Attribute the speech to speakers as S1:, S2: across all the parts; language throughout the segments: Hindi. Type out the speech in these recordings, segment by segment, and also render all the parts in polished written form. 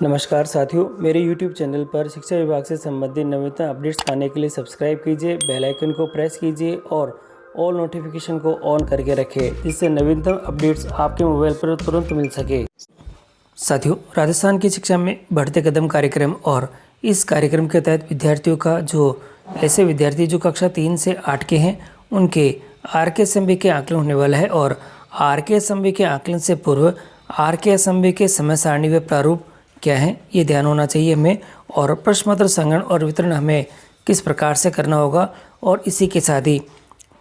S1: नमस्कार साथियों, मेरे YouTube चैनल पर शिक्षा विभाग से संबंधित नवीनतम अपडेट्स पाने के लिए सब्सक्राइब कीजिए, बेल आइकन को प्रेस कीजिए और ऑल नोटिफिकेशन को ऑन करके रखें, जिससे नवीनतम अपडेट्स आपके मोबाइल पर तुरंत मिल सके। साथियों, राजस्थान की शिक्षा में बढ़ते कदम कार्यक्रम और इस कार्यक्रम के तहत विद्यार्थियों का ऐसे विद्यार्थी जो कक्षा 3 से 8 के हैं, उनके RK के आकलन होने वाला है और RK के आकलन से पूर्व RK के समय सारणी व प्रारूप क्या है, ये ध्यान होना चाहिए हमें। और प्रश्न पत्र संग्रहण और वितरण हमें किस प्रकार से करना होगा, और इसी के साथ ही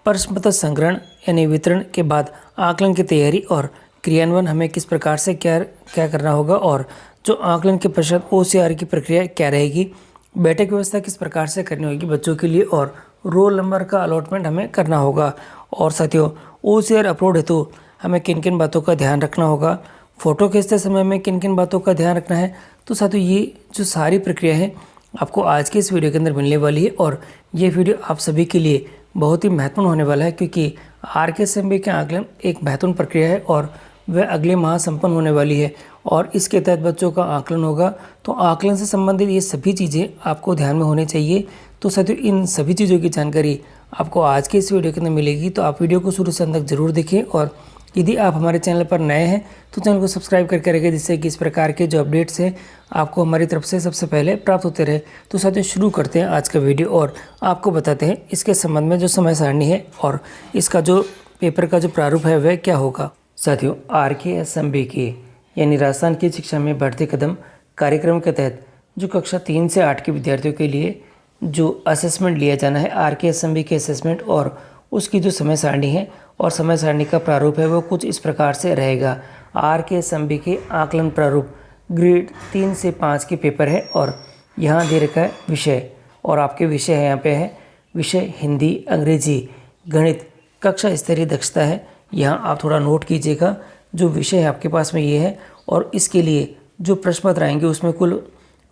S1: प्रश्न पत्र संग्रहण यानी वितरण के बाद आकलन की तैयारी और क्रियान्वयन हमें किस प्रकार से क्या करना होगा, और जो आकलन के पश्चात OCR की प्रक्रिया क्या रहेगी, बैठक व्यवस्था किस प्रकार से करनी होगी बच्चों के लिए, और रोल नंबर का अलॉटमेंट हमें करना होगा। और साथियों, OCR अपलोड हेतु हमें किन किन बातों का ध्यान रखना होगा, फ़ोटो खींचते समय में किन किन बातों का ध्यान रखना है। तो साथियों, ये जो सारी प्रक्रिया है आपको आज के इस वीडियो के अंदर मिलने वाली है, और ये वीडियो आप सभी के लिए बहुत ही महत्वपूर्ण होने वाला है, क्योंकि RK के आकलन एक महत्वपूर्ण प्रक्रिया है और वह अगले माह संपन्न होने वाली है, और इसके तहत बच्चों का आकलन होगा। तो आकलन से संबंधित ये सभी चीज़ें आपको ध्यान में होनी चाहिए। तो साथियों, इन सभी चीज़ों की जानकारी आपको आज के इस वीडियो के अंदर मिलेगी, तो आप वीडियो को शुरू से अंत तक जरूर देखें। और यदि आप हमारे चैनल पर नए हैं तो चैनल को सब्सक्राइब करके रखें, जिससे कि इस प्रकार के जो अपडेट्स हैं आपको हमारी तरफ से सबसे पहले प्राप्त होते रहे। तो साथियों, शुरू करते हैं आज का वीडियो और आपको बताते हैं इसके संबंध में जो समय सारणी है और इसका जो पेपर का जो प्रारूप है वह क्या होगा। साथियों, RK के यानी राजस्थान की शिक्षा में बढ़ते कदम कार्यक्रम के तहत जो कक्षा 3 से 8 के विद्यार्थियों के लिए जो असेसमेंट लिया जाना है, RK के असेसमेंट, और उसकी जो समय सारणी है और समय सारणी का प्रारूप है वो कुछ इस प्रकार से रहेगा। RK के आकलन प्रारूप ग्रेड 3 से 5 के पेपर है, और यहाँ दे रखा है विषय, और आपके विषय है यहाँ पे है विषय हिंदी, अंग्रेजी, गणित, कक्षा स्तरीय दक्षता है। यहाँ आप थोड़ा नोट कीजिएगा, जो विषय है आपके पास में ये है, और इसके लिए जो प्रश्न पत्र आएंगे उसमें कुल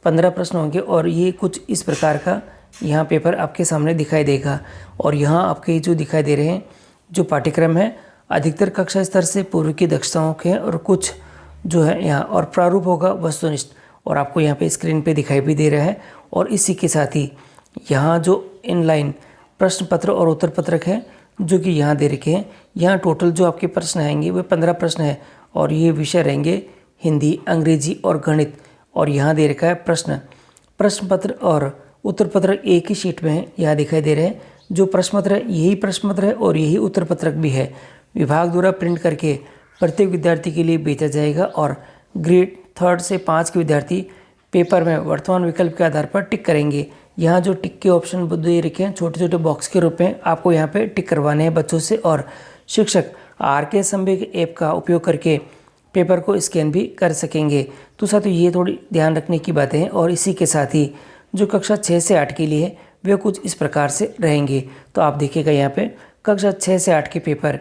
S1: 15 प्रश्न होंगे, और ये कुछ इस प्रकार का यहाँ पेपर आपके सामने दिखाई देगा। और यहाँ आपके जो दिखाई दे रहे हैं जो पाठ्यक्रम है, अधिकतर कक्षा स्तर से पूर्व की दक्षताओं के हैं, और कुछ जो है यहाँ, और प्रारूप होगा वस्तुनिष्ठ, और आपको यहाँ पे स्क्रीन पे दिखाई भी दे रहा है। और इसी के साथ ही यहाँ जो इनलाइन प्रश्न पत्र और उत्तर पत्रक है जो कि यहाँ दे रखे हैं, यहाँ टोटल जो आपके प्रश्न आएंगे वे 15 प्रश्न है, और ये विषय रहेंगे हिंदी, अंग्रेजी और गणित। और यहाँ दे रखा है प्रश्न पत्र और उत्तर पत्रक एक ही शीट में है, यहाँ दिखाई दे रहे हैं। जो प्रश्न पत्र है यही प्रश्न पत्र है और यही उत्तर पत्रक भी है। विभाग द्वारा प्रिंट करके प्रत्येक विद्यार्थी के लिए भेजा जाएगा, और ग्रेड 3 से 5 के विद्यार्थी पेपर में वर्तमान विकल्प के आधार पर टिक करेंगे। यहाँ जो टिक के ऑप्शन दे रखे हैं छोटे छोटे बॉक्स के रूप में, आपको यहाँ पे टिक करवाने हैं बच्चों से, और शिक्षक RK ऐप का उपयोग करके पेपर को स्कैन भी कर सकेंगे। तो साथियों, ये थोड़ी ध्यान रखने की बातें हैं। और इसी के साथ ही जो कक्षा 6 से 8 के लिए वे कुछ इस प्रकार से रहेंगे। तो आप देखिएगा यहाँ पे कक्षा 6 से 8 के पेपर।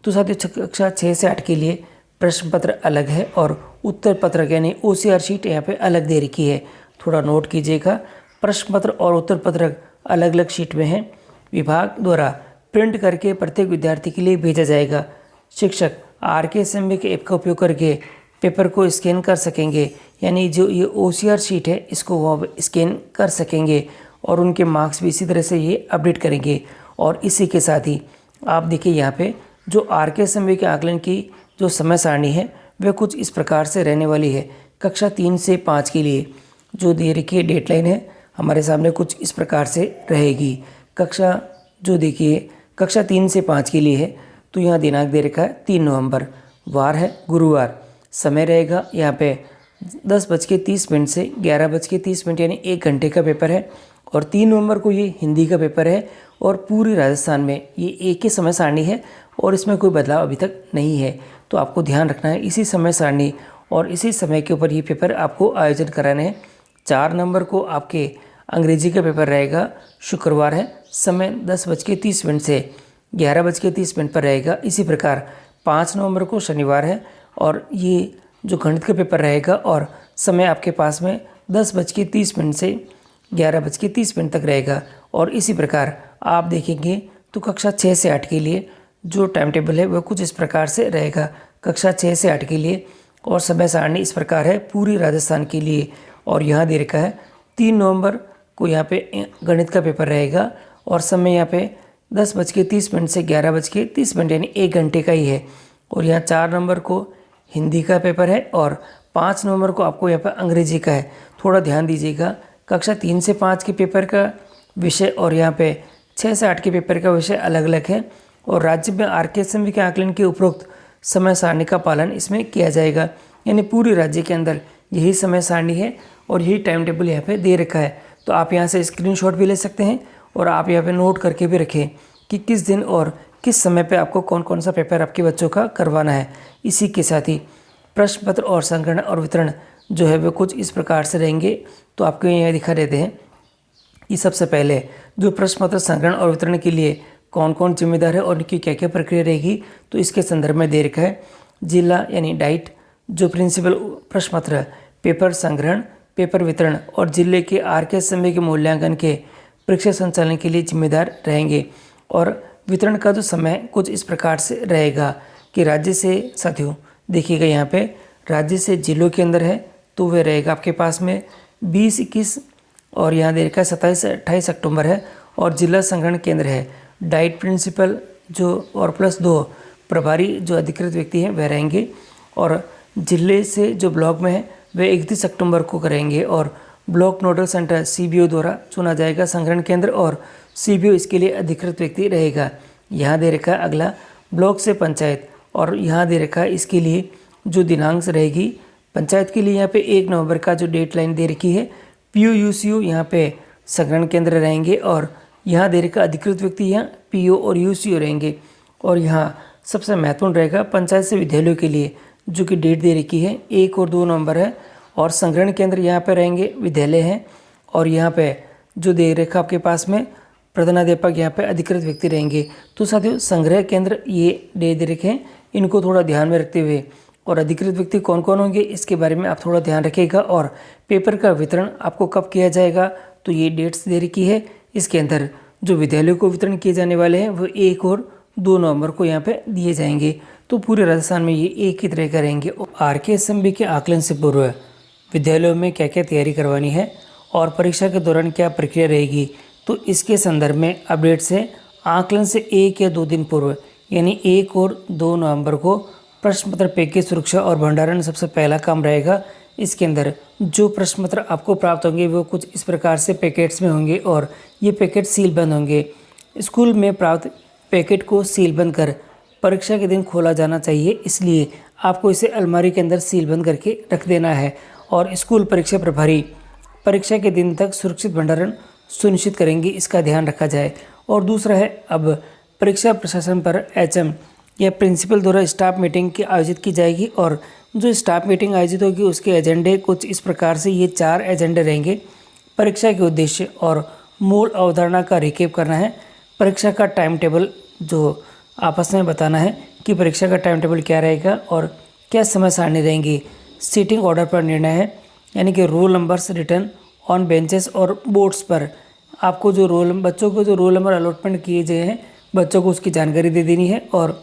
S1: तो साथियों, कक्षा 6 से 8 के लिए प्रश्न पत्र अलग है और उत्तर पत्रक यानी OCR शीट यहाँ पे अलग दे रखी है, थोड़ा नोट कीजिएगा। प्रश्न पत्र और उत्तर पत्रक अलग अलग शीट में हैं। विभाग द्वारा प्रिंट करके प्रत्येक विद्यार्थी के लिए भेजा जाएगा। शिक्षक RK के ऐप का उपयोग करके पेपर को स्कैन कर सकेंगे, यानी जो ये OCR शीट है इसको वो स्कैन कर सकेंगे, और उनके मार्क्स भी इसी तरह से ये अपडेट करेंगे। और इसी के साथ ही आप देखिए यहाँ पे जो RK के आकलन की जो समय सारणी है वह कुछ इस प्रकार से रहने वाली है। कक्षा 3 से 5 के लिए जो दे रखी डेडलाइन है हमारे सामने कुछ इस प्रकार से रहेगी। कक्षा 3 से 5 के लिए है, तो यहाँ दिनांक दे रखा है 3 नवंबर, वार है गुरुवार, समय रहेगा यहाँ पे 10:30 से 11:30, यानी 1 घंटे का पेपर है। और 3 नवंबर को ये हिंदी का पेपर है, और पूरे राजस्थान में ये एक ही समय सारणी है और इसमें कोई बदलाव अभी तक नहीं है। तो आपको ध्यान रखना है इसी समय सारणी और इसी समय के ऊपर ये पेपर आपको आयोजन कराने हैं। 4 नवंबर को आपके अंग्रेजी का पेपर रहेगा, शुक्रवार है, समय 10:30 से 11:30 पर रहेगा। इसी प्रकार 5 नवंबर को शनिवार है, और ये जो गणित का पेपर रहेगा और समय आपके पास में 10:30 से 11:30 तक रहेगा। और इसी प्रकार आप देखेंगे तो कक्षा 6 से 8 के लिए जो टाइम टेबल है वह कुछ इस प्रकार से रहेगा। कक्षा 6 से 8 के लिए और समय सारणी इस प्रकार है पूरी राजस्थान के लिए। और यहाँ दे रखा है 3 नवंबर को यहाँ पे गणित का पेपर रहेगा और समय यहाँ पे 10:30 से 11:30 यानी 1 घंटे का ही है। और यहाँ 4 नवंबर को हिंदी का पेपर है और 5 नवंबर को आपको यहाँ पे अंग्रेजी का है। थोड़ा ध्यान दीजिएगा, कक्षा 3 से 5 के पेपर का विषय और यहाँ पे 6 से 8 के पेपर का विषय अलग अलग है। और राज्य में आरकेएसएमबी के आकलन के उपरोक्त समय सारणी का पालन इसमें किया जाएगा, यानी पूरे राज्य के अंदर यही समय सारणी है और यही टाइम टेबल यहाँ पे दे रखा है। तो आप यहाँ से स्क्रीनशॉट भी ले सकते हैं और आप यहाँ पे नोट करके भी रखें कि किस दिन और किस समय पे आपको कौन कौन सा पेपर आपके बच्चों का करवाना है। इसी के साथ ही प्रश्न पत्र और संग्रहण और वितरण जो है वो कुछ इस प्रकार से रहेंगे। तो आपको यहाँ दिखा देते हैं कि सबसे पहले जो प्रश्न पत्र संग्रहण और वितरण के लिए कौन कौन जिम्मेदार है और उनकी क्या क्या प्रक्रिया रहेगी, तो इसके संदर्भ में दे रखा है। जिला यानी डाइट जो प्रिंसिपल प्रश्न पत्र, पेपर संग्रहण, पेपर वितरण और जिले के आरकेएसएमबी के मूल्यांकन के परीक्षा संचालन के लिए जिम्मेदार रहेंगे। और वितरण का जो समय कुछ इस प्रकार से रहेगा कि राज्य से, साथियों देखिएगा यहाँ पे राज्य से जिलों के अंदर है तो वह रहेगा आपके पास में 20-21 और यहाँ दे रखा है 27-28 अक्टूबर है। और जिला संग्रहण केंद्र है डाइट प्रिंसिपल जो और +2 प्रभारी जो अधिकृत व्यक्ति हैं वह रहेंगे। और जिले से जो ब्लॉक में है वह 31 अक्टूबर को करेंगे और ब्लॉक नोडल सेंटर सीबीओ द्वारा चुना जाएगा संग्रहण केंद्र और सीबीओ इसके लिए अधिकृत व्यक्ति रहेगा। यहाँ दे रखा है अगला ब्लॉक से पंचायत और यहाँ दे रखा है इसके लिए जो दिनांक रहेगी पंचायत के लिए यहाँ पे 1 नवंबर का जो डेट लाइन दे रखी है। पीओ यूसीओ यहाँ पे संग्रहण केंद्र रहेंगे और यहाँ दे रखा अधिकृत व्यक्ति यहाँ पीओ और यूसीओ रहेंगे। और यहाँ सबसे महत्वपूर्ण रहेगा पंचायत से विद्यालयों के लिए जो कि डेट दे रखी है 1 और 2 नवंबर है। और संग्रहण केंद्र यहाँ पे रहेंगे विद्यालय हैं और यहाँ पे जो दे रखा आपके पास में प्रधानाध्यापक यहाँ पे अधिकृत व्यक्ति रहेंगे। तो साथियों संग्रह केंद्र ये दे रखे हैं, इनको थोड़ा ध्यान में रखते हुए और अधिकृत व्यक्ति कौन कौन होंगे इसके बारे में आप थोड़ा ध्यान रखिएगा। और पेपर का वितरण आपको कब किया जाएगा तो ये डेट्स दे रखी है। इसके अंदर जो विद्यालयों को वितरण किए जाने वाले हैं वो 1 और 2 नवंबर को यहाँ पे दिए जाएंगे। तो पूरे राजस्थान में ये एक ही तरह का रहेंगे। आरकेएसएमबी के आकलन से पूर्व विद्यालयों में क्या क्या तैयारी करवानी है और परीक्षा के दौरान क्या प्रक्रिया रहेगी, तो इसके संदर्भ में अपडेट्स है। आकलन से 1 या 2 दिन पूर्व यानी 1 और 2 नवंबर को प्रश्न पत्र पैकेज सुरक्षा और भंडारण सबसे पहला काम रहेगा। इसके अंदर जो प्रश्न पत्र आपको प्राप्त होंगे वो कुछ इस प्रकार से पैकेट्स में होंगे और ये पैकेट सील बंद होंगे। स्कूल में प्राप्त पैकेट को सील बंद कर परीक्षा के दिन खोला जाना चाहिए, इसलिए आपको इसे अलमारी के अंदर सील बंद करके रख देना है। और स्कूल परीक्षा प्रभारी परीक्षा के दिन तक सुरक्षित भंडारण सुनिश्चित करेंगे, इसका ध्यान रखा जाए। और दूसरा है अब परीक्षा प्रशासन पर एचएम या प्रिंसिपल द्वारा स्टाफ मीटिंग की आयोजित की जाएगी। और जो स्टाफ मीटिंग आयोजित होगी उसके एजेंडे कुछ इस प्रकार से ये 4 एजेंडे रहेंगे। परीक्षा के उद्देश्य और मूल अवधारणा का रिकेप करना है। परीक्षा का टाइम टेबल जो आपस में बताना है कि परीक्षा का टाइम टेबल क्या रहेगा और क्या समय सारणी रहेंगी। सीटिंग ऑर्डर पर निर्णय है, यानी कि roll numbers return on benches और बोर्ड्स पर आपको जो बच्चों को जो रोल नंबर अलॉटमेंट किए गए हैं बच्चों को उसकी जानकारी दे देनी है। और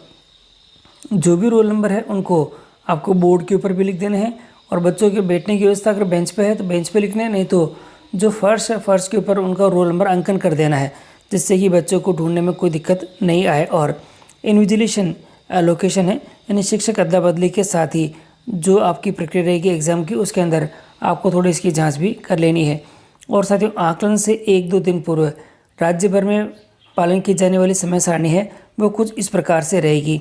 S1: जो भी रोल नंबर है उनको आपको बोर्ड के ऊपर भी लिख देना है। और बच्चों के बैठने की व्यवस्था अगर बेंच पे है तो बेंच पे लिखना है, नहीं तो जो फर्श है फर्श के ऊपर उनका रोल नंबर अंकन कर देना है, जिससे कि बच्चों को ढूंढने में कोई दिक्कत नहीं आए। और इन्विजिलेशन एलोकेशन है, यानी शिक्षक अदला बदली के साथ ही जो आपकी प्रक्रिया रहेगी एग्ज़ाम की उसके अंदर आपको थोड़ी इसकी जांच भी कर लेनी है। और साथियों आकलन से 1-2 दिन पूर्व राज्य भर में पालन की जाने वाली समय सारणी है वो कुछ इस प्रकार से रहेगी।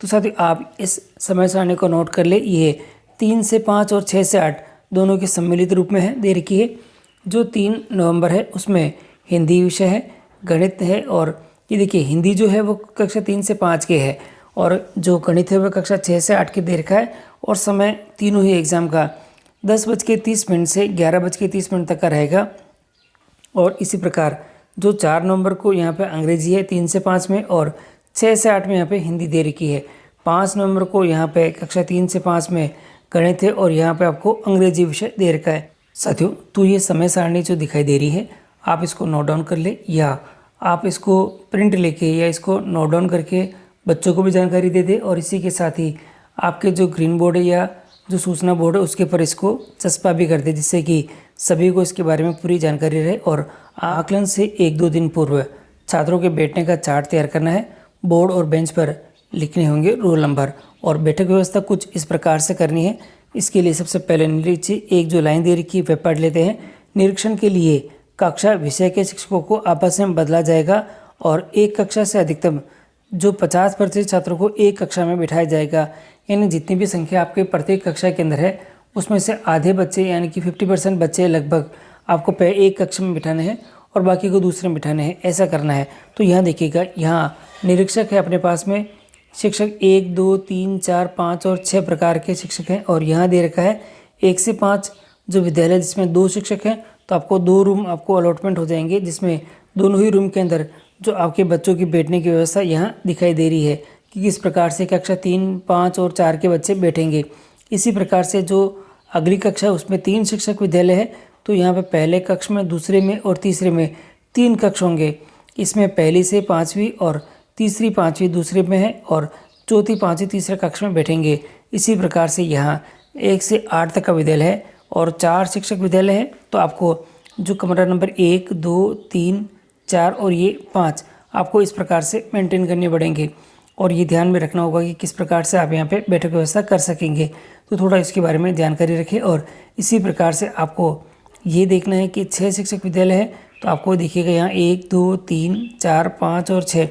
S1: तो साथियों आप इस समय सारणी को नोट कर ले। ये 3 से 5 और 6 से 8 दोनों के सम्मिलित रूप में है दे रखी है। जो 3 नवंबर है उसमें हिंदी विषय है, गणित है और ये देखिए हिंदी जो है वो कक्षा 3 से 5 के है और जो गणित है वो कक्षा 6 से 8 के दे रखा है। और समय तीनों ही एग्ज़ाम का 10:30 से 11:30 तक का रहेगा। और इसी प्रकार जो 4 नवंबर को यहाँ पे अंग्रेजी है 3 से 5 में और 6 से 8 में यहाँ पे हिंदी दे रखी है। 5 नवंबर को यहाँ पे कक्षा 3 से 5 में गणित है और यहाँ पे आपको अंग्रेजी विषय दे रखा है। साथियों तो ये समय सारणी जो दिखाई दे रही है आप इसको नोट डाउन कर ले या आप इसको प्रिंट लेके या इसको नोट डाउन करके बच्चों को भी जानकारी दे दे। और इसी के साथ ही आपके जो ग्रीन बोर्ड है या जो सूचना बोर्ड है उसके ऊपर इसको चस्पा भी कर दे, जिससे कि सभी को इसके बारे में पूरी जानकारी रहे। और आकलन से 1-2 दिन पूर्व छात्रों के बैठने का चार्ट तैयार करना है। बोर्ड और बेंच पर लिखने होंगे रोल नंबर। और बैठक व्यवस्था कुछ इस प्रकार से करनी है। इसके लिए सबसे पहले नीचे एक जो लाइन दे रखी है वह पढ़ लेते हैं। निरीक्षण के लिए कक्षा विषय के शिक्षकों को आपस में बदला जाएगा और एक कक्षा से अधिकतम जो 50% छात्रों को एक कक्षा में बिठाया जाएगा। यानी जितनी भी संख्या आपके प्रत्येक कक्षा के अंदर है उसमें से आधे बच्चे यानी कि 50% बच्चे लगभग आपको एक कक्षा में बिठाने हैं और बाकी को दूसरे में बिठाने हैं, ऐसा करना है। तो यहाँ देखिएगा, यहाँ निरीक्षक है अपने पास में, शिक्षक 1, 2, 3, 4, 5 और 6 प्रकार के शिक्षक हैं। और यहाँ दे रखा है 1 से 5 जो विद्यालय जिसमें 2 शिक्षक हैं, तो आपको 2 रूम आपको अलॉटमेंट हो जाएंगे, जिसमें दोनों ही रूम के अंदर जो आपके बच्चों की बैठने की व्यवस्था यहाँ दिखाई दे रही है कि किस प्रकार से कक्षा 3, 5 और 4 के बच्चे बैठेंगे। इसी प्रकार से जो अगली कक्षा है उसमें 3 शिक्षक विद्यालय है, तो यहाँ पे पहले कक्ष में, दूसरे में और तीसरे में 3 कक्ष होंगे। इसमें पहली से 5वीं और तीसरी 5वीं दूसरे में है और चौथी 5वीं तीसरे कक्ष में बैठेंगे। इसी प्रकार से यहाँ 1 से 8 तक का विद्यालय है और 4 शिक्षक विद्यालय है, तो आपको जो कमरा नंबर 1, 2, 3, 4 और ये 5 आपको इस प्रकार से मेंटेन करने पड़ेंगे। और ये ध्यान में रखना होगा कि किस प्रकार से आप यहाँ पे बैठक व्यवस्था कर सकेंगे, तो थोड़ा इसके बारे में जानकारी रखें। और इसी प्रकार से आपको ये देखना है कि 6 शिक्षक विद्यालय है, तो आपको देखिएगा यहाँ 1, 2, 3, 4, 5 और 6,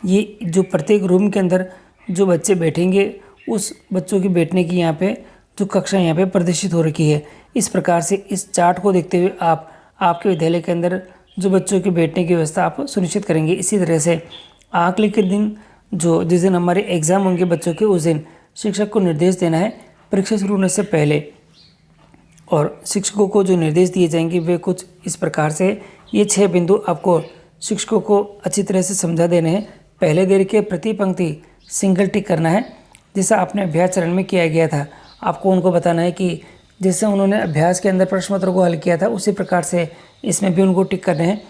S1: ये जो प्रत्येक रूम के अंदर जो बच्चे बैठेंगे उस बच्चों की बैठने की यहाँ पे जो कक्षा यहाँ पे प्रदर्शित हो रखी है। इस प्रकार से इस चार्ट को देखते हुए आप आपके विद्यालय के अंदर जो बच्चों के बैठने की व्यवस्था आप सुनिश्चित करेंगे। इसी तरह से आकलन के दिन जिस दिन हमारे एग्ज़ाम होंगे बच्चों के, उस दिन शिक्षक को निर्देश देना है परीक्षा शुरू होने से पहले। और शिक्षकों को जो निर्देश दिए जाएंगे वे कुछ इस प्रकार से, ये 6 बिंदु आपको शिक्षकों को अच्छी तरह से समझा देने हैं। पहले देर के प्रति पंक्ति सिंगल टिक करना है, जैसा आपने अभ्यास चरण में किया गया था। आपको उनको बताना है कि जैसे उन्होंने अभ्यास के अंदर प्रश्न पत्र को हल किया था उसी प्रकार से इसमें भी उनको टिक करने हैं।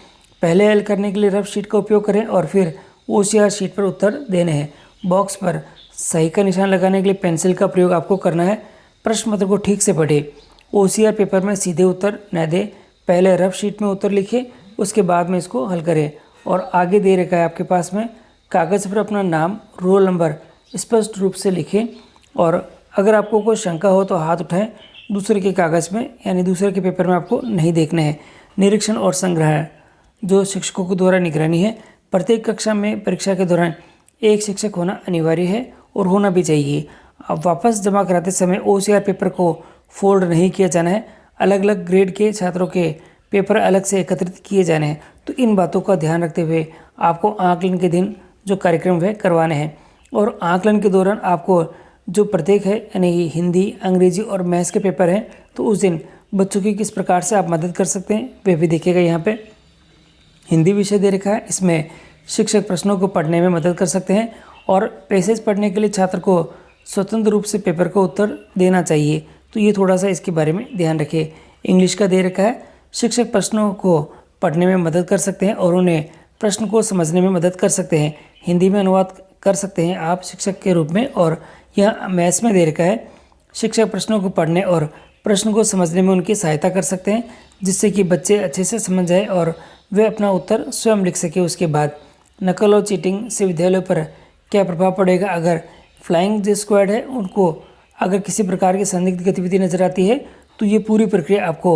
S1: पहले हल करने के लिए रफ शीट का उपयोग करें और फिर OCR शीट पर उत्तर देने हैं। बॉक्स पर सही का निशान लगाने के लिए पेंसिल का प्रयोग आपको करना है। प्रश्न पत्र को ठीक से पढ़े। OCR पेपर में सीधे उत्तर न दे, पहले रफ शीट में उत्तर लिखे, उसके बाद में इसको हल करें। और आगे दे रखा है आपके पास में, कागज़ पर अपना नाम, रोल नंबर स्पष्ट रूप से लिखें। और अगर आपको कोई शंका हो तो हाथ उठाएं, दूसरे के कागज़ में यानी दूसरे के पेपर में आपको नहीं देखना है। निरीक्षण और संग्रह जो शिक्षकों के द्वारा निगरानी है। प्रत्येक कक्षा में परीक्षा के दौरान एक शिक्षक होना अनिवार्य है और होना भी चाहिए। अब वापस जमा कराते समय OCR पेपर को फोल्ड नहीं किया जाना है। अलग अलग ग्रेड के छात्रों के पेपर अलग से एकत्रित किए जाने हैं। तो इन बातों का ध्यान रखते हुए आपको आकलन के दिन जो कार्यक्रम वह करवाने हैं। और आकलन के दौरान आपको जो प्रत्येक है यानी हिंदी, अंग्रेजी और मैथ्स के पेपर हैं, तो उस दिन बच्चों की किस प्रकार से आप मदद कर सकते हैं वह भी देखिएगा। यहाँ पे हिंदी विषय दे रखा है, इसमें शिक्षक प्रश्नों को पढ़ने में मदद कर सकते हैं और पैसेज पढ़ने के लिए छात्र को स्वतंत्र रूप से पेपर का उत्तर देना चाहिए। तो ये थोड़ा सा इसके बारे में ध्यान रखें। इंग्लिश का दे रखा है, शिक्षक प्रश्नों को पढ़ने में मदद कर सकते हैं और उन्हें प्रश्न को समझने में मदद कर सकते हैं। हिंदी में अनुवाद कर सकते हैं आप शिक्षक के रूप में। और यह मैथ्स में दे रखा है, शिक्षक प्रश्नों को पढ़ने और प्रश्न को समझने में उनकी सहायता कर सकते हैं, जिससे कि बच्चे अच्छे से समझ जाए और वे अपना उत्तर स्वयं लिख सके। उसके बाद नकल और चीटिंग से विद्यालयों पर क्या प्रभाव पड़ेगा। अगर फ्लाइंग जो स्क्वाड है उनको अगर किसी प्रकार की संदिग्ध गतिविधि नजर आती है तो ये पूरी प्रक्रिया आपको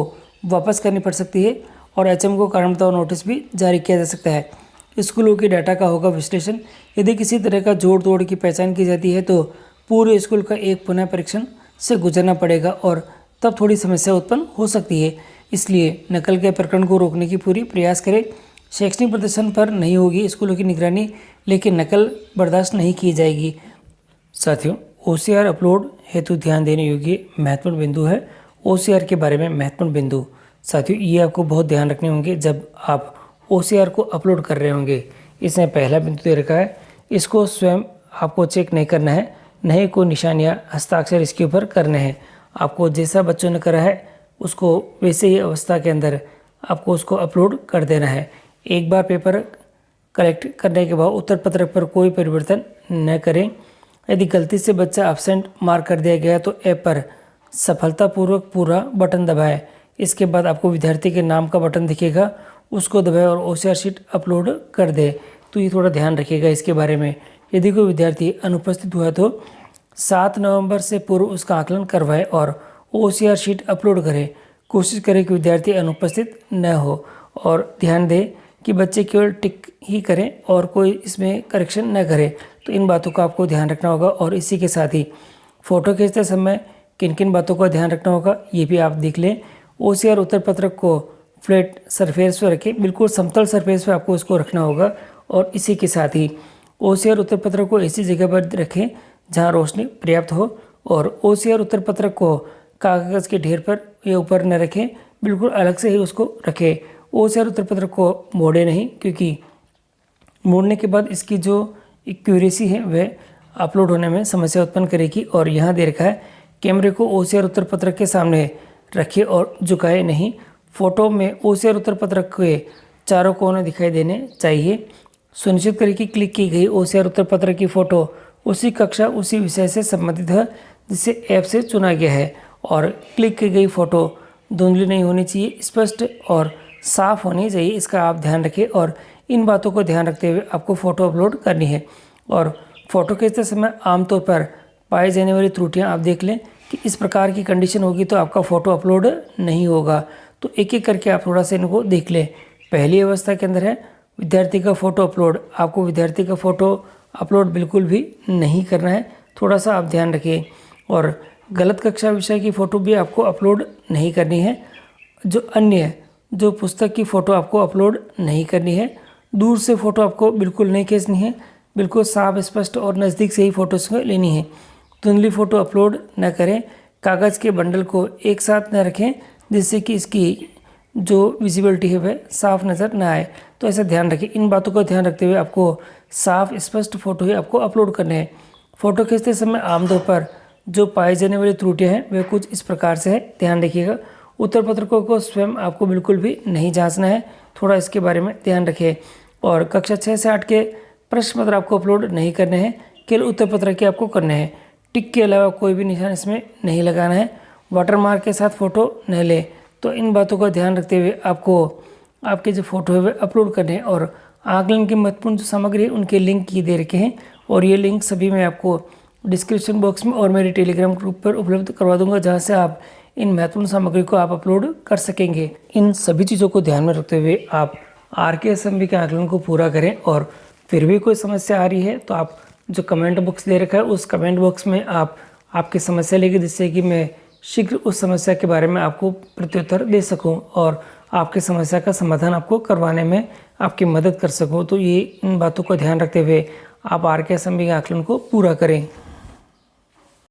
S1: वापस करनी पड़ सकती है और HM को कारण बताओ नोटिस भी जारी किया जा सकता है। स्कूलों के डाटा का होगा विश्लेषण। यदि किसी तरह का जोड़ तोड़ की पहचान की जाती है तो पूरे स्कूल का एक पुनः परीक्षण से गुजरना पड़ेगा और तब थोड़ी समस्या उत्पन्न हो सकती है। इसलिए नकल के प्रकरण को रोकने की पूरी प्रयास करें। शैक्षणिक प्रदर्शन पर नहीं होगी स्कूलों की निगरानी, लेकिन नकल बर्दाश्त नहीं की जाएगी। साथियों, OCR अपलोड हेतु ध्यान देने योग्य महत्वपूर्ण बिंदु है। OCR के बारे में महत्वपूर्ण बिंदु साथियों ये आपको बहुत ध्यान रखने होंगे जब आप OCR को अपलोड कर रहे होंगे। इसमें पहला बिंदु दे रखा है, इसको स्वयं आपको चेक नहीं करना है, नहीं कोई निशान या हस्ताक्षर इसके ऊपर करने हैं। आपको जैसा बच्चों ने करा है उसको वैसे ही अवस्था के अंदर आपको उसको अपलोड कर देना है। एक बार पेपर कलेक्ट करने के बाद उत्तर पत्रक पर कोई परिवर्तन न करें। यदि गलती से बच्चा एब्सेंट मार्क कर दिया गया तो ऐप पर सफलतापूर्वक पूरा बटन दबाएं। इसके बाद आपको विद्यार्थी के नाम का बटन दिखेगा, उसको दबाएं और OCR शीट अपलोड कर दे। तो ये थोड़ा ध्यान रखिएगा इसके बारे में। यदि कोई विद्यार्थी अनुपस्थित हुआ तो 7 नवंबर से पूर्व उसका आकलन करवाएं और OCR शीट अपलोड करें। कोशिश करें कि विद्यार्थी अनुपस्थित न हो और ध्यान दें कि बच्चे केवल टिक ही करें और कोई इसमें करेक्शन न करे। तो इन बातों का आपको ध्यान रखना होगा। और इसी के साथ ही फ़ोटो खींचते समय किन किन बातों का ध्यान रखना होगा ये भी आप देख लें। OCR उत्तर पत्रक को फ्लैट सरफेस पर रखें, बिल्कुल समतल सरफेस पर आपको इसको रखना होगा। और इसी के साथ ही OCR उत्तर पत्रक को ऐसी जगह पर रखें जहां रोशनी पर्याप्त हो। और OCR उत्तर पत्रक को कागज़ के ढेर पर या ऊपर न रखें, बिल्कुल अलग से ही उसको रखें। OCR उत्तर पत्रक को मोड़े नहीं, क्योंकि मोड़ने के बाद इसकी जो एक्यूरेसी है वह अपलोड होने में समस्या उत्पन्न करेगी। और यहाँ दे रखा है कैमरे को OCR उत्तर पत्रक के सामने रखें और झुकाए नहीं। फोटो में OCR उत्तर पत्रक के चारों कोने दिखाई देने चाहिए। सुनिश्चित करें कि क्लिक की गई OCR उत्तर पत्रक की फ़ोटो उसी कक्षा उसी विषय से संबंधित है जिसे ऐप से चुना गया है। और क्लिक की गई फ़ोटो धुंधली नहीं होनी चाहिए, स्पष्ट और साफ़ होनी चाहिए, इसका आप ध्यान रखें। और इन बातों को ध्यान रखते हुए आपको फ़ोटो अपलोड करनी है। और फ़ोटो खींचते समय आमतौर पर पाई जाने वाली त्रुटियां आप देख लें कि इस प्रकार की कंडीशन होगी तो आपका फ़ोटो अपलोड नहीं होगा। तो एक एक करके आप थोड़ा सा इनको देख लें। पहली अवस्था के अंदर है विद्यार्थी का फ़ोटो अपलोड। आपको विद्यार्थी का फ़ोटो अपलोड बिल्कुल भी नहीं करना है, थोड़ा सा आप ध्यान रखिए। और गलत कक्षा विषय की फ़ोटो भी आपको अपलोड नहीं करनी है। जो पुस्तक की फ़ोटो आपको अपलोड नहीं करनी है। दूर से फ़ोटो आपको बिल्कुल नहीं खींचनी है, बिल्कुल साफ स्पष्ट और नज़दीक से ही फ़ोटोज़ को लेनी है। धुंधली फ़ोटो अपलोड न करें। कागज़ के बंडल को एक साथ न रखें जिससे कि इसकी जो विजिबिलिटी है वह साफ नज़र न आए। तो ऐसा ध्यान रखें। इन बातों का ध्यान रखते हुए आपको साफ स्पष्ट फ़ोटो ही आपको अपलोड करने हैं। फ़ोटो खींचते समय आमतौर पर जो पाई जाने वाली त्रुटियां हैं वे कुछ इस प्रकार से है, ध्यान रखिएगा। उत्तर पत्रकों को स्वयं आपको बिल्कुल भी नहीं जांचना है, थोड़ा इसके बारे में ध्यान रखिए। और कक्षा 6 से 8 के प्रश्न पत्र आपको अपलोड नहीं करने हैं, केवल उत्तर पत्र के आपको करने हैं। टिक के अलावा कोई भी निशान इसमें नहीं लगाना है। वाटरमार्क के साथ फ़ोटो न ले। तो इन बातों का ध्यान रखते हुए आपको आपके जो फ़ोटो है वे अपलोड करने हैं। और आकलन की महत्वपूर्ण जो सामग्री है उनके लिंक ये दे रखे हैं और ये लिंक सभी मैं आपको डिस्क्रिप्शन बॉक्स में और मेरे टेलीग्राम ग्रुप पर उपलब्ध करवा दूंगा, जहाँ से आप इन महत्वपूर्ण सामग्री को आप अपलोड कर सकेंगे। इन सभी चीज़ों को ध्यान में रखते हुए आप RK के आकलन को पूरा करें। और फिर भी कोई समस्या आ रही है तो आप जो कमेंट बॉक्स दे रखा है उस कमेंट बॉक्स में आप आपकी समस्या लिखिए, जिससे कि मैं शीघ्र उस समस्या के बारे में आपको प्रत्युत्तर दे सकूं और आपकी समस्या का समाधान आपको करवाने में आपकी मदद कर सकूं। तो ये इन बातों का ध्यान रखते हुए आप RK के आकलन को पूरा करें।